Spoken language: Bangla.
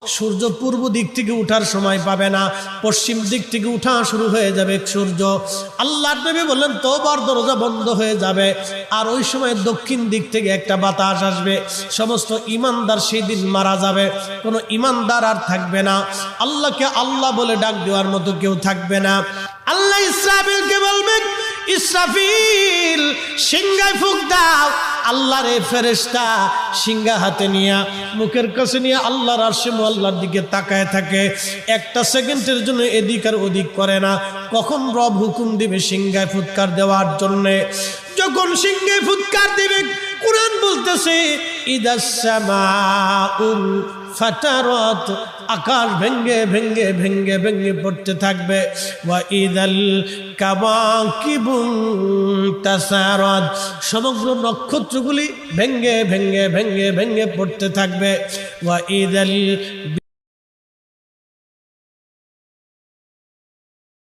সূর্য পূর্ব দিক থেকে উঠার সময় পাবে না, পশ্চিম দিক থেকে উঠা শুরু হয়ে যাবে সূর্য। আল্লাহর নবী বললেন তওবার দরজা বন্ধ হয়ে যাবে, আর ওই সময় দক্ষিণ দিক থেকে একটা বাতাস আসবে। সমস্ত ঈমানদার সেই দিন মারা যাবে, কোনো ঈমানদার আর থাকবে না। আল্লাহকে আল্লাহ বলে ডাক দেওয়ার মতো কেউ থাকবে না। আল্লাহ ইসরাফিলকে বলবেন, ইসরাফিল সিংহায় ফুঁক দাও। আল্লাহর এই ফেরেশতা সিংহা হাতে নিয়ে মুখের কাছে নিয়ে আল্লাহর আরশে আল্লাহর দিকে তাকায় থাকে, একটা সেকেন্ডের জন্য এদিক আর ওদিক করে না। কখন রব হুকুম দিবে সিংহায় ফুৎকার দেওয়ার জন্য, যখন সিংহায় ফুৎকার দিবে, কুরআন বলতেছে ইদাস সামাউল ফাতারাত, আকাশ ভেঙ্গে ভেঙ্গে ভেঙ্গে ভেঙ্গে পড়তে থাকবে। ওয়া ইদাল কাওয়াকিবু তাসারাত, সমগ্র নক্ষত্রগুলি ভেঙ্গে ভেঙ্গে ভেঙ্গে ভেঙ্গে পড়তে থাকবে। ওয়া ইদাল